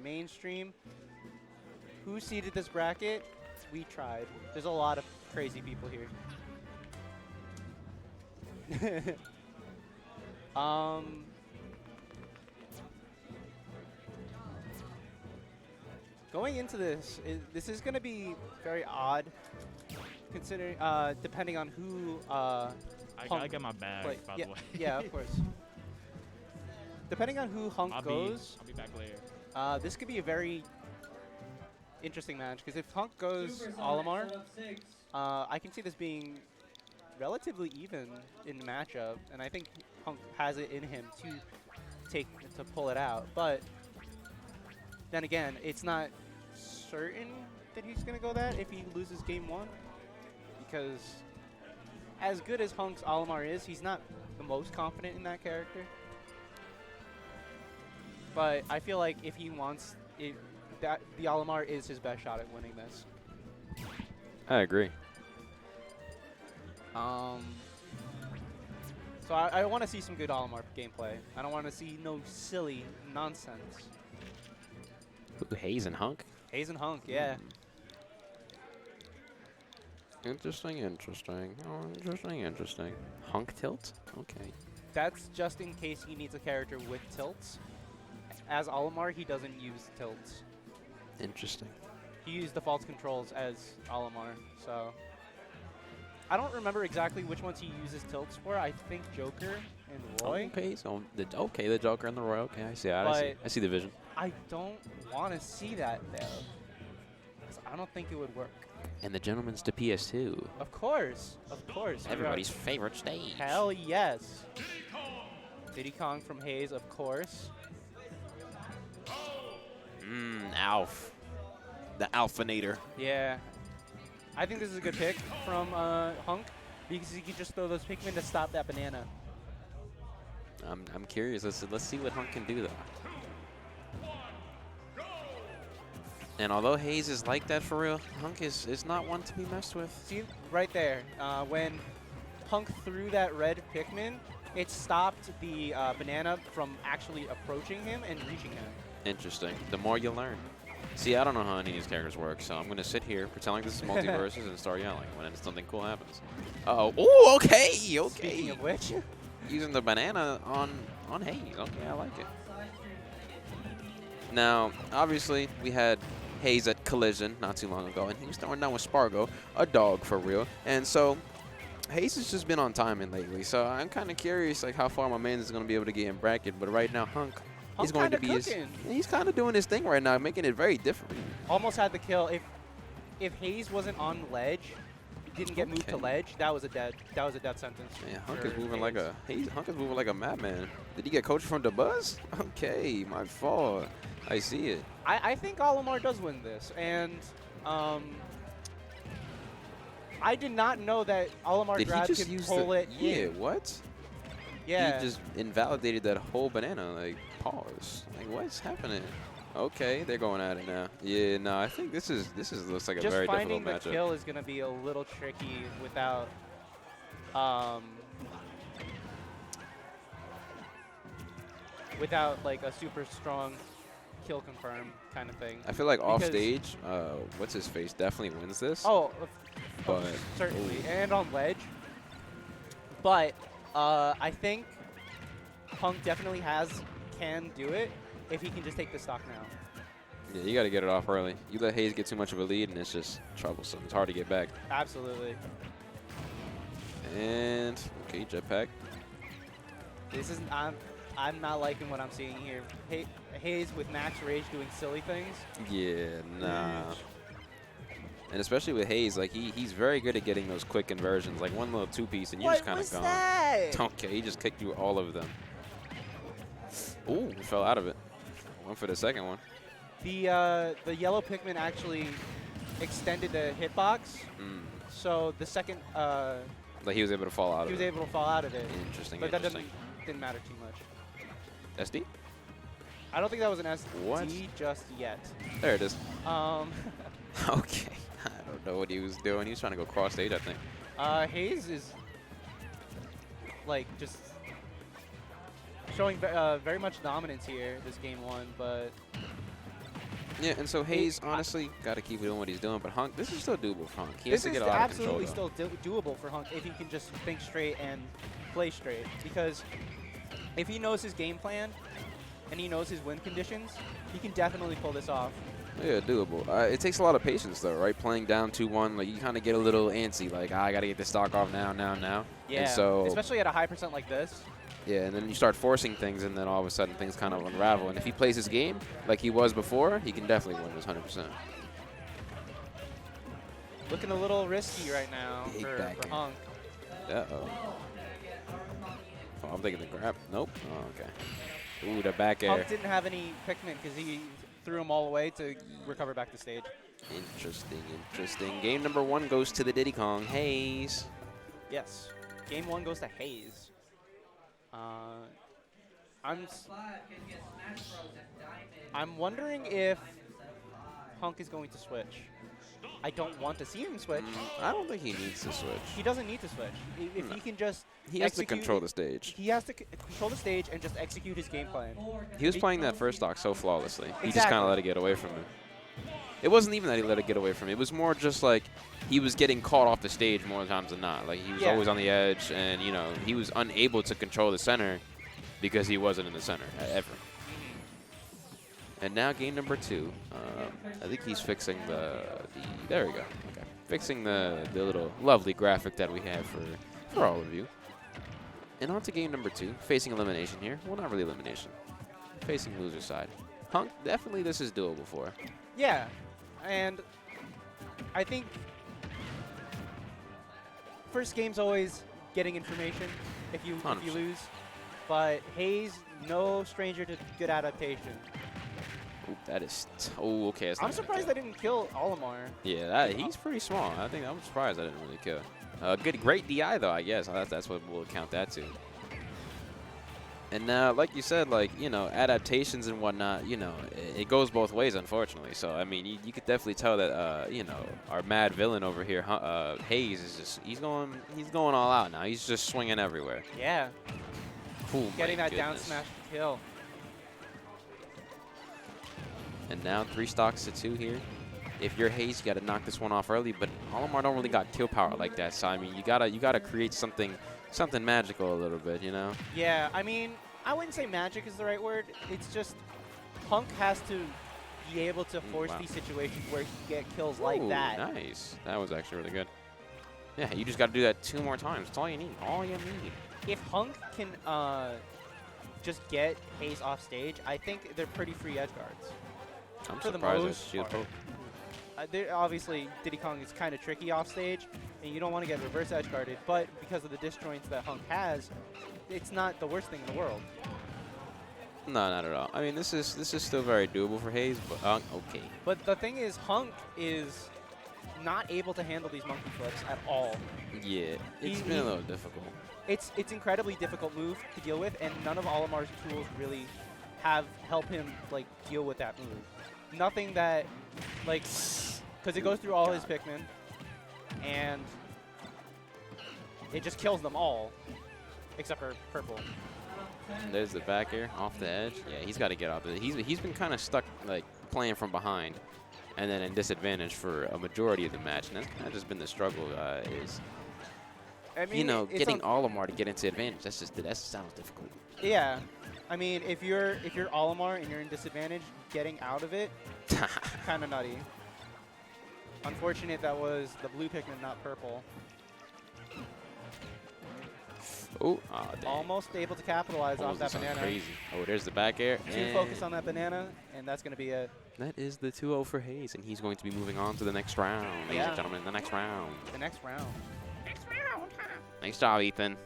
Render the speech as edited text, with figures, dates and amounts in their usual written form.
mainstream. Who seeded this bracket? We tried. There's a lot of crazy people here. Going into this, this is going to be very odd, considering depending on who. I got my bag, by yeah, the way. yeah, of course. Depending on who Hunk goes, I'll be back later. this could be a very interesting match, because if Hunk goes Olimar, I can see this being relatively even in the matchup, and I think Hunk has it in him to pull it out. But then again, it's not certain that he's gonna go that if he loses game 1, because as good as Hunk's Olimar is, he's not the most confident in that character. But I feel like if he wants it, that the Olimar is his best shot at winning this. I agree. So I want to see some good Olimar gameplay. I don't want to see no silly nonsense. Ooh, Haze and Hunk? Haze and Hunk, yeah. Interesting, interesting. Oh, interesting, interesting. Hunk tilt? Okay. That's just in case he needs a character with tilts. As Olimar, he doesn't use tilts. Interesting. He used default controls as Olimar, so. I don't remember exactly which ones he uses tilts for. I think Joker and Roy. Okay, so the Joker and the Roy. Okay, I see. I see the vision. I don't want to see that though. 'Cause I don't think it would work. And the gentleman's to PS2. Of course, of course. Everybody's favorite stage. Hell yes. Diddy Kong from Haze, of course. Alph. The Alphinator. Yeah. I think this is a good pick from Hunk, because he can just throw those Pikmin to stop that banana. I'm curious. Let's see what Hunk can do though. And although Haze is like that for real, Hunk is not one to be messed with. See, right there, when Hunk threw that red Pikmin, it stopped the banana from actually approaching him and reaching him. Interesting. The more you learn. See, I don't know how any of these characters work, so I'm going to sit here, pretend like this is multiverses, and start yelling when something cool happens. Uh-oh. Ooh, okay, okay. Speaking of which. Using the banana on Haze. Okay, I like it. Now, obviously, we had Haze at Collision not too long ago, and he was throwing down with Spargo, a dog for real. And so, Haze has just been on timing lately, so I'm kind of curious like how far my man is going to be able to get in bracket. But right now, Hunk he's going to be he's kind of doing his thing right now, making it very different. Almost had the kill. If Haze wasn't on ledge, didn't get moved to ledge, that was a dead sentence. Yeah, Hunk is moving like a Hunk is moving like a madman. Did he get coached from the buzz? Okay, my fault. I see it. I think Olimar does win this, and I did not know that Olimar grab could pull it in. Yeah, what? Yeah. He just invalidated that whole banana. Like, pause. Like, what's happening? Okay, they're going at it now. Yeah, no, I think this looks like a very difficult matchup. Just finding the kill is going to be a little tricky without like a super strong kill confirm kind of thing. I feel like off stage, what's his face definitely wins this. Oh, but certainly, and on ledge. But I think Hunk definitely can do it if he can just take the stock now. Yeah, you got to get it off early. You let Haze get too much of a lead, and it's just troublesome. It's hard to get back. Absolutely. And okay, jetpack. This is I'm not liking what I'm seeing here. Haze with max rage doing silly things. Yeah, nah. And especially with Haze, like he's very good at getting those quick conversions, like one little two-piece, and you're just kind of gone. That? Okay, he just kicked through all of them. Ooh, he fell out of it. Went for the second one. The yellow Pikmin actually extended the hitbox, so the second like he was able to fall out of it. He was able to fall out of it. Interesting. But that didn't matter too much. SD? I don't think that was an SD what? just yet. There it is. Okay. I don't know what he was doing. He was trying to go cross stage, I think. Haze is like just showing very much dominance here this game 1, but Yeah, and so Haze, honestly, got to keep doing what he's doing. But Hunk, this is still doable for Hunk. He has to get a lot of control. This is absolutely still doable for Hunk if he can just think straight and play straight. Because if he knows his game plan and he knows his win conditions, he can definitely pull this off. Yeah, doable. It takes a lot of patience, though, right? Playing down 2-1, like you kind of get a little antsy, like I got to get this stock off now. Yeah, and so, especially at a high percent like this. Yeah, and then you start forcing things, and then all of a sudden things kind of unravel. And if he plays his game like he was before, he can definitely win this 100%. Looking a little risky right now for Hunk. Uh-oh. Oh, I'm thinking the grab. Nope. Oh, okay. Ooh, the back air. Hunk didn't have any Pikmin because he threw them all away to recover back to stage. Interesting, interesting. Game number 1 goes to the Diddy Kong, Haze. Yes. Game 1 goes to Haze. I'm wondering if Hunk is going to switch. I don't want to see him switch. I don't think he needs to switch. He doesn't need to switch. If he can just He has to control the stage. He has to control the stage and just execute his game plan. He was playing that first stock so flawlessly. He just kind of let it get away from him. It wasn't even that he let it get away from him. It was more just like he was getting caught off the stage more times than not. Like he was always on the edge, and you know he was unable to control the center because he wasn't in the center ever. And now game number 2. I think he's fixing the there we go. Okay, fixing the little lovely graphic that we have for all of you. And on to game number 2, facing elimination here. Well, not really elimination. Facing loser side. Hunk, definitely this is doable for. Yeah, and I think first game's always getting information if you lose, but Haze, no stranger to good adaptation. Ooh, that is oh okay. I'm surprised I didn't kill Olimar. Yeah, he's pretty small. I'm surprised I didn't really kill. Great DI though, I guess. That's what we'll count that to. And now, like you said, like, you know, adaptations and whatnot, you know, it goes both ways, unfortunately. So, I mean, you could definitely tell that, you know, our mad villain over here, Haze, is just, he's going all out now. He's just swinging everywhere. Yeah. Oh, getting that down smash to kill. And now 3 stocks to 2 here. If you're Haze, you got to knock this one off early, but Olimar don't really got kill power like that. So, I mean, you gotta create something magical a little bit, you know? Yeah, I mean, I wouldn't say magic is the right word. It's just Hunk has to be able to force these situations where he can get kills like that. Nice. That was actually really good. Yeah, you just got to do that 2 more times. That's all you need. All you need. If Hunk can just get Haze off stage, I think they're pretty free edge guards. I'm for surprised the most part. Obviously, Diddy Kong is kind of tricky off stage, and you don't want to get reverse edge guarded, but because of the disjoints that Hunk has, it's not the worst thing in the world. No, not at all. I mean, this is still very doable for Haze, but okay. But the thing is, Hunk is not able to handle these monkey flips at all. Yeah, it's been a little difficult. It's incredibly difficult move to deal with, and none of Olimar's tools really help him like deal with that move. Nothing that, like, because it goes through all his Pikmin, and it just kills them all, except for purple. And there's the back air off the edge. Yeah, he's got to get off of it. He's been kind of stuck, like, playing from behind, and then in disadvantage for a majority of the match. And that's kind of just been the struggle. I mean, you know, getting Olimar to get into advantage. That sounds difficult. Yeah. I mean, if you're Olimar and you're in disadvantage, getting out of it, kind of nutty. Unfortunate that was the blue Pikmin, not purple. Oh, almost able to capitalize off that banana. Crazy. Oh, there's the back air. 2 focus on that banana, and that's going to be it. That is the 2-0 for Haze, and he's going to be moving on to the next round. Ladies and gentlemen, the next round. The next round. Nice job, Ethan.